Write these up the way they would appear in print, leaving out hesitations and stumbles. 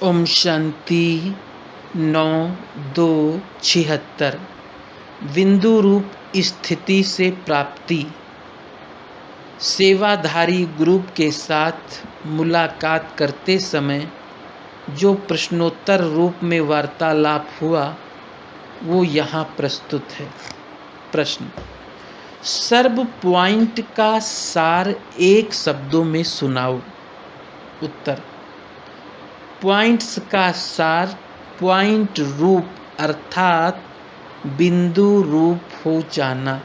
ओम शांति 9/2/76। बिंदु रूप स्थिति से प्राप्ति। सेवाधारी ग्रुप के साथ मुलाकात करते समय जो प्रश्नोत्तर रूप में वार्तालाप हुआ वो यहाँ प्रस्तुत है। प्रश्न: सर्व पॉइंट का सार एक शब्दों में सुनाओ। उत्तर: पॉइंट्स का सार पॉइंट रूप अर्थात बिंदु रूप हो जाना।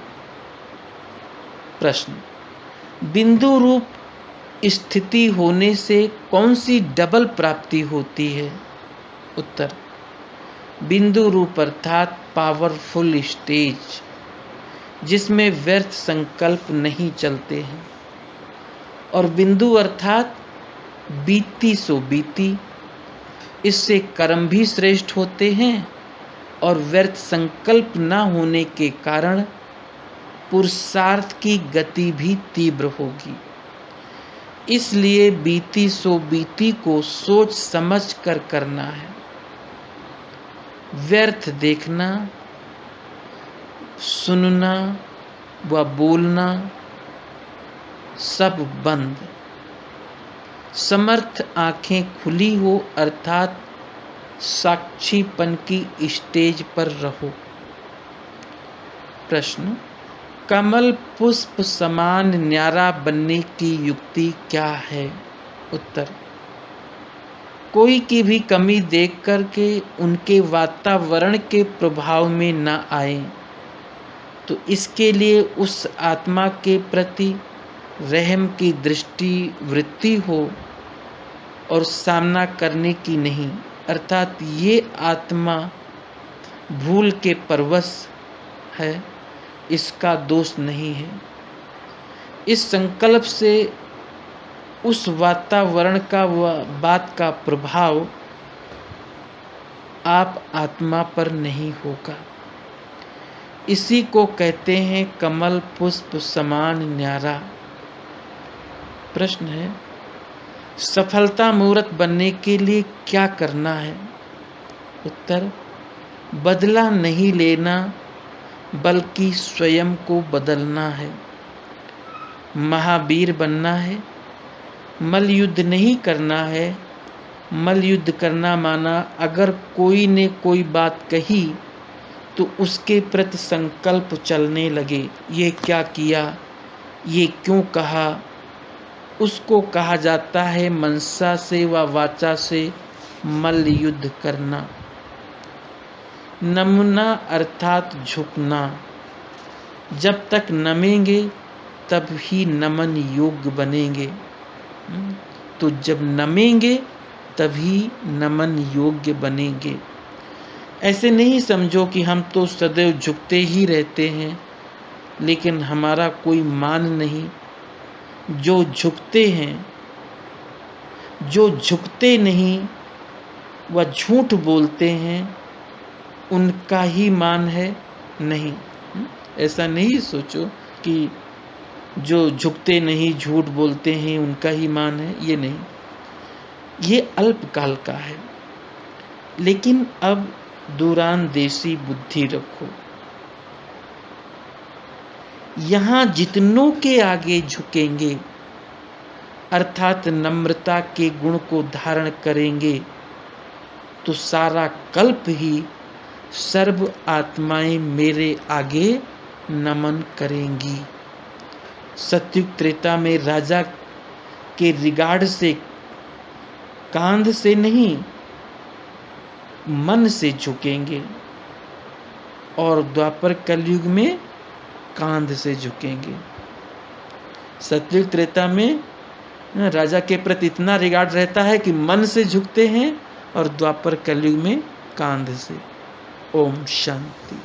प्रश्न: बिंदु रूप स्थिति होने से कौन सी डबल प्राप्ति होती है? उत्तर: बिंदु रूप अर्थात पावरफुल स्टेज जिसमें व्यर्थ संकल्प नहीं चलते हैं, और बिंदु अर्थात बीती सो बीती, इससे कर्म भी श्रेष्ठ होते हैं और व्यर्थ संकल्प न होने के कारण पुरुषार्थ की गति भी तीव्र होगी। इसलिए बीती सो बीती को सोच समझ कर करना है। व्यर्थ देखना, सुनना व बोलना सब बंद। समर्थ आंखें खुली हो अर्थात साक्षीपन की स्टेज पर रहो। प्रश्न: कमल पुष्प समान न्यारा बनने की युक्ति क्या है? उत्तर: कोई की भी कमी देख कर के उनके वातावरण के प्रभाव में न आए, तो इसके लिए उस आत्मा के प्रति रहम की दृष्टि वृत्ति हो और सामना करने की नहीं, अर्थात ये आत्मा भूल के परवश है, इसका दोष नहीं है। इस संकल्प से उस वातावरण का व बात का प्रभाव आप आत्मा पर नहीं होगा। इसी को कहते हैं कमल पुष्प समान न्यारा। प्रश्न है: सफलता मूर्त बनने के लिए क्या करना है? उत्तर: बदला नहीं लेना बल्कि स्वयं को बदलना है। महावीर बनना है। मल युद्ध नहीं करना है। मल युद्ध करना माना अगर कोई ने कोई बात कही तो उसके प्रति संकल्प चलने लगे, ये क्या किया, ये क्यों कहा, उसको कहा जाता है मनसा से व वाचा से मल युद्ध करना। नमना अर्थात झुकना। जब तक नमेंगे तब ही नमन योग्य बनेंगे, तो जब नमेंगे तभी नमन योग्य बनेंगे। ऐसे नहीं समझो कि हम तो सदैव झुकते ही रहते हैं लेकिन हमारा कोई मान नहीं। जो झुकते हैं, जो झुकते नहीं व झूठ बोलते हैं उनका ही मान है, नहीं। ऐसा नहीं सोचो कि जो झुकते नहीं झूठ बोलते हैं उनका ही मान है, ये नहीं। ये अल्पकाल का है। लेकिन अब दूरांदेशी बुद्धि रखो। यहाँ जितनों के आगे झुकेंगे अर्थात नम्रता के गुण को धारण करेंगे तो सारा कल्प ही सर्व आत्माएं मेरे आगे नमन करेंगी। सत्युग त्रेता में राजा के रिगार्ड से, कांध से नहीं, मन से झुकेंगे, और द्वापर कलयुग में कांध से झुकेंगे। सत्युग त्रेता में राजा के प्रति इतना रिगार्ड रहता है कि मन से झुकते हैं, और द्वापर कलयुग में कांध से। ओम शांति।